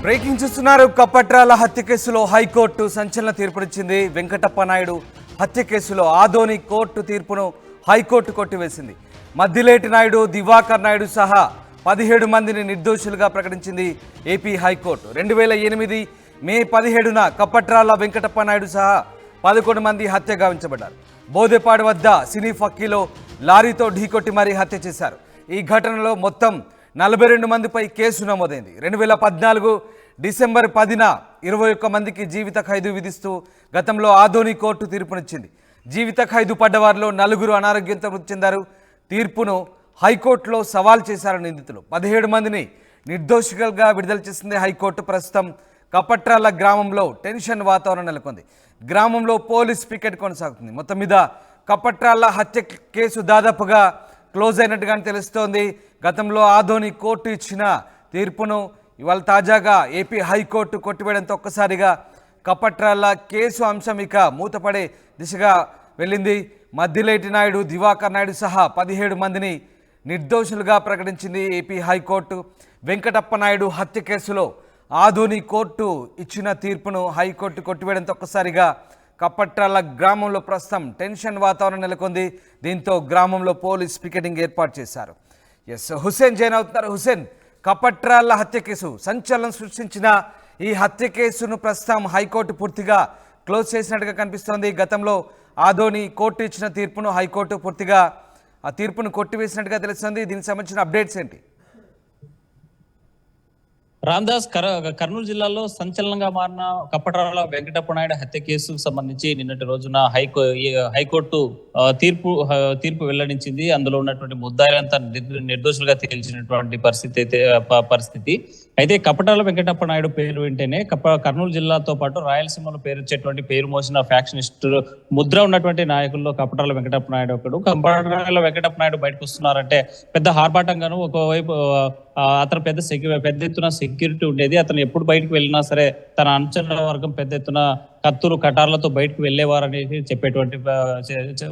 Breaking చూస్తున్నారు. కప్పట్రాల హత్య కేసులో హైకోర్టు సంచలన తీర్పునిచ్చింది. వెంకటప్ప నాయుడు హత్య కేసులో ఆదోని కోర్టు తీర్పును హైకోర్టు కొట్టివేసింది. మద్దిలేటి నాయుడు, దివాకర్ నాయుడు సహా 17 మందిని నిర్దోషులుగా ప్రకటించింది ఏపీ హైకోర్టు. 2008 మే 17న కప్పట్రాల వెంకటప్ప నాయుడు సహా 11 మంది హత్య గావించబడ్డారు. బోదెపాడు వద్ద సినీ ఫక్కీలో లారీతో ఢీకొట్టి మరీ హత్య చేశారు. ఈ ఘటనలో మొత్తం 42 మందిపై కేసు నమోదైంది. 2014 డిసెంబర్ 10న 21 మందికి జీవిత ఖైదు విధిస్తూ గతంలో ఆదోని కోర్టు తీర్పునిచ్చింది. జీవిత ఖైదు పడ్డవారిలో 4 అనారోగ్యంతో మృతి చెందారు. తీర్పును హైకోర్టులో సవాల్ చేశారు నిందితులు. 17 మందిని నిర్దోషిగా విడుదల చేసింది హైకోర్టు. ప్రస్తుతం కప్పట్రాల గ్రామంలో టెన్షన్ వాతావరణం నెలకొంది. గ్రామంలో పోలీస్ పికెట్ కొనసాగుతుంది. మొత్తం మీద కప్పట్రాల హత్య కేసు దాదాపుగా క్లోజ్ అయినట్టుగానే తెలుస్తోంది. గతంలో ఆదోని కోర్టు ఇచ్చిన తీర్పును ఇవాళ తాజాగా ఏపీ హైకోర్టు కొట్టివేయడంతో ఒక్కసారిగా కప్పట్రాల కేసు అంశం ఇక మూతపడే దిశగా వెళ్ళింది. మద్దిలేటి నాయుడు, దివాకర్ నాయుడు సహా 17 మందిని నిర్దోషులుగా ప్రకటించింది ఏపీ హైకోర్టు. వెంకటప్ప నాయుడు హత్య కేసులో ఆదోని కోర్టు ఇచ్చిన తీర్పును హైకోర్టు కొట్టివేయడంతో ఒక్కసారిగా కప్పట్రాల గ్రామంలో ప్రస్తుతం టెన్షన్ వాతావరణం నెలకొంది. దీంతో గ్రామంలో పోలీస్ పికెటింగ్ ఏర్పాటు చేశారు. హుసేన్ జైన్ అవుతున్నారు. హుసేన్, కప్పట్రాల హత్య కేసు సంచలనం సృష్టించిన ఈ హత్య కేసును ప్రస్తుతం హైకోర్టు పూర్తిగా క్లోజ్ చేసినట్టుగా కనిపిస్తోంది. గతంలో ఆదోని కోర్టు ఇచ్చిన తీర్పును హైకోర్టు పూర్తిగా ఆ తీర్పును కొట్టివేసినట్టుగా తెలుస్తుంది. దీనికి సంబంధించిన అప్డేట్స్ ఏంటి? రామ్దాస్, కర్నూలు జిల్లాలో సంచలనంగా మారిన కప్పట్రాల వెంకటప్ప నాయుడు హత్య కేసుకు సంబంధించి నిన్నటి రోజున హైకోర్టు తీర్పు వెల్లడించింది. అందులో ఉన్నటువంటి ముద్దాయిలంతా నిర్దోషులుగా తేల్చినటువంటి పరిస్థితి అయితే కప్పట్రాల వెంకటప్ప నాయుడు పేరు వింటేనే కర్నూలు జిల్లాతో పాటు రాయలసీమలో పేరు వచ్చేటువంటి పేరు మోసిన ఫ్యాక్షనిస్ట్ ముద్ర ఉన్నటువంటి నాయకుల్లో కప్పట్రాల వెంకటప్ప నాయుడు ఒకడు. కప్పట్రాల వెంకటప్ప నాయుడు బయటకు వస్తున్నారంటే పెద్ద ఆర్భాటంగాను, ఒకవైపు అతను పెద్ద ఎత్తున సెక్యూరిటీ ఉండేది. అతను ఎప్పుడు బయటకు వెళ్ళినా సరే తన అనుచరుల వర్గం పెద్ద ఎత్తున కత్తులు కటార్లతో బయటకు వెళ్ళేవారనేది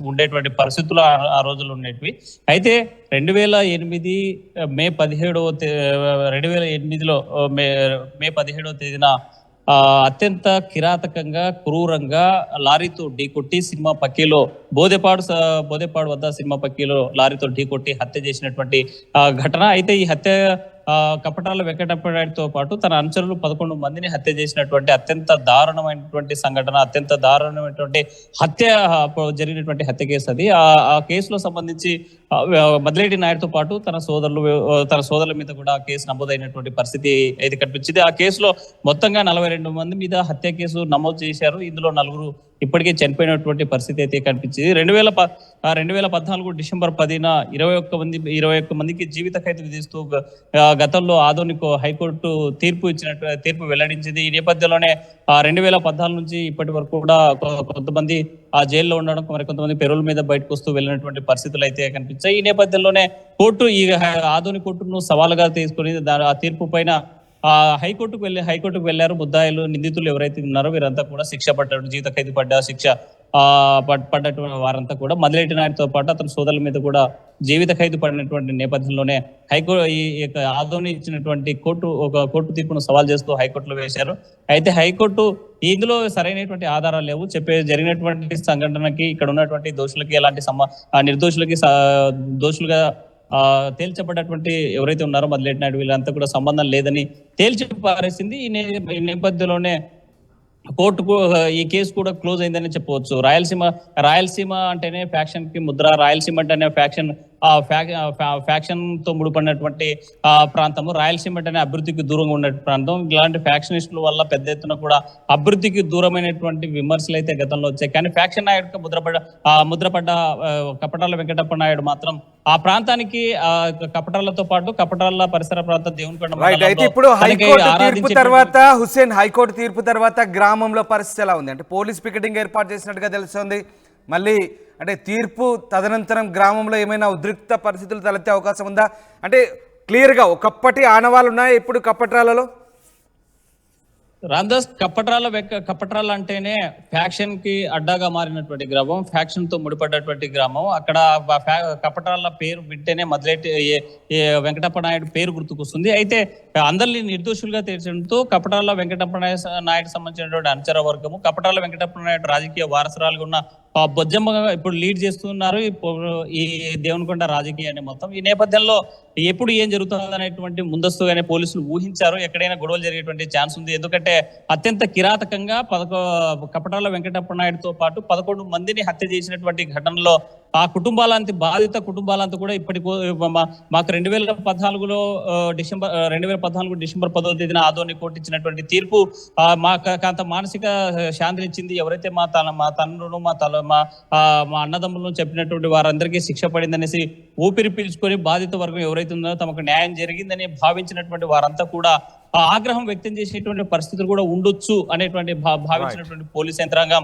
ఉండేటువంటి పరిస్థితులు ఆ రోజులు ఉండేటివి. అయితే 2008 మే 2008లో మే 17వ తేదీన అత్యంత కిరాతకంగా, క్రూరంగా లారీతో ఢీకొట్టి సినిమా పక్కీలో బోదెపాడు వద్ద సినిమా పక్కీలో లారీతో ఢీకొట్టి హత్య చేసినటువంటి ఘటన. అయితే ఈ హత్య కప్పట్రాల వెంకటప్ప నాయుడుతో పాటు తన అనుచరులు 11 మందిని హత్య చేసినటువంటి అత్యంత దారుణమైనటువంటి సంఘటన, అత్యంత దారుణమైనటువంటి హత్య జరిగినటువంటి హత్య కేసు అది. ఆ కేసులో సంబంధించి మద్దిలేటి నాయుడుతో పాటు తన సోదరుల మీద కూడా కేసు నమోదైనటువంటి పరిస్థితి అయితే కనిపించింది. ఆ కేసులో మొత్తంగా 42 మంది మీద హత్య కేసు నమోదు చేశారు. ఇందులో 4 ఇప్పటికే చనిపోయినటువంటి పరిస్థితి అయితే కనిపించింది. 2014 డిసెంబర్ 10న 21 మందికి జీవిత ఖైదు విధిస్తూ గతంలో ఆదోని హైకోర్టు తీర్పు వెల్లడించింది. ఈ నేపథ్యంలోనే 2014 నుంచి ఇప్పటి వరకు కూడా కొంతమంది ఆ జైల్లో ఉండడం, మరికొంతమంది పెరోల్ మీద బయటకు వస్తూ వెళ్ళినటువంటి పరిస్థితులు అయితే కనిపించాయి. ఈ నేపథ్యంలోనే ఈ ఆదోని కోర్టును సవాలుగా తీసుకుని ఆ తీర్పు పైన హైకోర్టుకు వెళ్లారు. ముద్దాయిలు, నిందితులు ఎవరైతే ఉన్నారో వీరంతా కూడా శిక్ష పడ్డారు, జీవిత ఖైదు పడ్డటువంటి వారంతా కూడా మద్దిలేటి నాయుడుతో పాటు అతని సోదరుల మీద కూడా జీవిత ఖైదు పడినటువంటి నేపథ్యంలోనే ఆదోని ఇచ్చినటువంటి కోర్టు తీర్పును సవాల్ చేస్తూ హైకోర్టులో వేశారు. అయితే హైకోర్టు ఇందులో సరైనటువంటి ఆధారాలు లేవు, జరిగినటువంటి సంఘటనకి ఇక్కడ ఉన్నటువంటి దోషులకి ఎలాంటి దోషులుగా తేల్చబడ్డటువంటి ఎవరైతే ఉన్నారో మద్దిలేటి నాయుడు వీళ్ళంతా కూడా సంబంధం లేదని తేల్చి పారేసింది. ఈ నేపథ్యంలోనే కోర్టుకు ఈ కేసు కూడా క్లోజ్ అయిందని చెప్పవచ్చు. రాయలసీమ అంటేనే ఫ్యాక్షన్ కి ముద్ర, రాయలసీమ అంటేనే ఫ్యాక్షన్ తో ముడిపడినటువంటి ప్రాంతము, రాయలసీమ అంటేనే అభివృద్ధికి దూరంగా ఉన్న ప్రాంతం. ఇలాంటి ఫ్యాక్షనిస్టుల వల్ల పెద్ద ఎత్తున కూడా అభివృద్ధికి దూరమైనటువంటి విమర్శలు అయితే గతంలో వచ్చాయి. కానీ ఫ్యాక్షన్ నాయుడు ముద్రపడ్డ కప్పట్రాల వెంకటప్ప నాయుడు మాత్రం ఆ ప్రాంతానికి కప్పట్రాలతో పాటు కప్పట్రాల పరిసర ప్రాంతం దేవునికొండ. ఇప్పుడు హైకోర్టు తీర్పు తర్వాత గ్రామంలో పరిస్థితి ఎలా ఉంది? అంటే పోలీస్ పికెటింగ్ ఏర్పాటు చేసినట్టుగా తెలుస్తుంది. మళ్ళీ అంటే తీర్పు తదనంతరం గ్రామంలో ఏమైనా ఉద్రిక్త పరిస్థితులు తలెత్తే అవకాశం ఉందా? అంటే క్లియర్గా ఒకప్పటి ఆనవాళ్ళు ఉన్నాయా ఇప్పుడు కప్పట్రాలలో? రాందాస్ కపట్రాల అంటేనే ఫ్యాక్షన్ కి అడ్డాగా మారినటువంటి గ్రామం, ఫ్యాక్షన్ తో ముడిపడ్డటువంటి గ్రామం. అక్కడ కపట్రాల పేరు వింటేనే మొదలెట్టి వెంకటప్ప నాయుడు పేరు గుర్తుకొస్తుంది. అయితే అందరినీ నిర్దోషులుగా తేల్చడంతో కపట్రాల వెంకటప్ప నాయుడు సంబంధించినటువంటి అనుచర వర్గము, కపట్రాల వెంకటప్ప నాయుడు రాజకీయ వారసురాలుగా ఉన్న బొజ్జమ్మ ఇప్పుడు లీడ్ చేస్తున్నారు ఈ దేవునికొండ రాజకీయాన్ని మొత్తం. ఈ నేపథ్యంలో ఎప్పుడు ఏం జరుగుతుంది అనేటువంటి ముందస్తుగానే పోలీసులు ఊహించారు. ఎక్కడైనా గొడవలు జరిగేటువంటి ఛాన్స్ ఉంది. ఎందుకంటే అత్యంత కిరాతకంగా కపటాల వెంకటప్ప నాయుడుతో పాటు 11 మందిని హత్య చేసినటువంటి ఘటనలో ఆ కుటుంబాలంతా, బాధిత కుటుంబాలంతా కూడా ఇప్పటికో మాకు 2014 డిసెంబర్ 10వ తేదీన ఆదోని కోర్టు ఇచ్చినటువంటి తీర్పు మాకు అంత మానసిక శాంతినిచ్చింది. ఎవరైతే మా తండ్రును మా అన్నదమ్ములను చెప్పినటువంటి వారందరికీ శిక్ష పడిందనేసి ఊపిరి పీల్చుకొని బాధిత వర్గం ఎవరైతే ఉందో తమకు న్యాయం జరిగిందని భావించినటువంటి వారంతా కూడా ఆగ్రహం వ్యక్తం చేసేటువంటి పరిస్థితులు కూడా ఉండొచ్చు అనేటువంటి భావించినటువంటి పోలీస్ యంత్రాంగం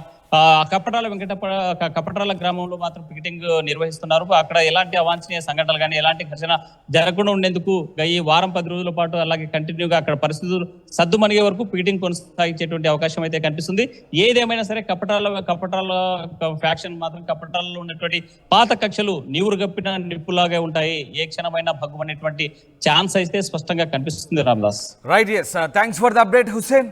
కపట్రాల గ్రామంలో మాత్రం పికెటింగ్ నిర్వహిస్తున్నారు. అక్కడ ఎలాంటి అవాంఛనీయ సంఘటనలు కానీ ఎలాంటి ఘర్షణ జరగకుండా ఉండేందుకు ఈ వారం 10 రోజుల పాటు అలాగే కంటిన్యూగా అక్కడ పరిస్థితులు సద్దుమణిగే వరకు పికెటింగ్ కొనసాగించేటువంటి అవకాశం అయితే కనిపిస్తుంది. ఏదేమైనా సరే కపట్రాల ఫ్యాక్షన్ మాత్రం కపట్రాలలో ఉన్నటువంటి పాత కక్షలు నీవురు గప్పిన నిప్పులాగే ఉంటాయి. ఏ క్షణమైనా భగ్గుమనేటువంటి ఛాన్స్ అయితే స్పష్టంగా కనిపిస్తుంది. Ramdas right, yes, thanks for the update Hussain.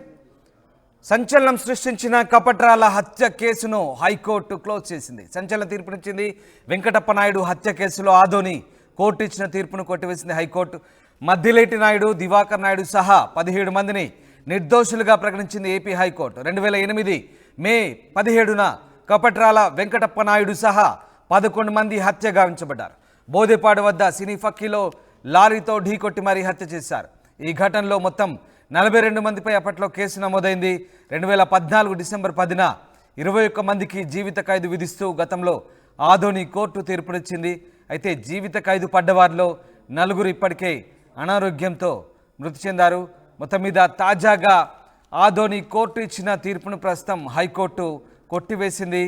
సంచలనం సృష్టించిన కపట్రాల హత్య కేసును హైకోర్టు క్లోజ్ చేసింది. సంచలన తీర్పునిచ్చింది. వెంకటప్ప నాయుడు హత్య కేసులో ఆదోని కోర్టు ఇచ్చిన తీర్పును కొట్టివేసింది హైకోర్టు. మద్దిలేటి నాయుడు, దివాకర్ నాయుడు సహా 17 మందిని నిర్దోషులుగా ప్రకటించింది ఏపీ హైకోర్టు. 2008 మే 17న కపట్రాల వెంకటప్ప నాయుడు సహా 11 మంది హత్య గావించబడ్డారు. బోదెపాడు వద్ద సినీ ఫక్కీలో లారీతో ఢీకొట్టి మరీ హత్య చేశారు. ఈ ఘటనలో మొత్తం 42 మందిపై అప్పట్లో కేసు నమోదైంది. 2014 డిసెంబర్ 10న 21 మందికి జీవిత ఖైదు విధిస్తూ గతంలో ఆదోని కోర్టు తీర్పునిచ్చింది. అయితే జీవిత ఖైదు పడ్డవారిలో 4 ఇప్పటికే అనారోగ్యంతో మృతి చెందారు. మొత్తం మీద తాజాగా ఆదోని కోర్టు ఇచ్చిన తీర్పును ప్రస్తుతం హైకోర్టు కొట్టివేసింది.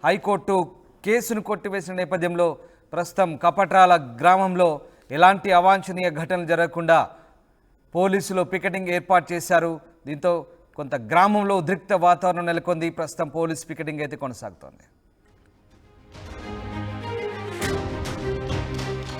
హైకోర్టు కేసును కొట్టివేసిన నేపథ్యంలో ప్రస్తుతం కపట్రాల గ్రామంలో ఎలాంటి అవాంఛనీయ ఘటనలు జరగకుండా పోలీసులు పికెటింగ్ ఏర్పాటు చేశారు. దీంతో కొంత గ్రామంలో ఉద్రిక్త వాతావరణం నెలకొంది. ప్రస్తుతం పోలీస్ పికెటింగ్ అయితే కొనసాగుతోంది.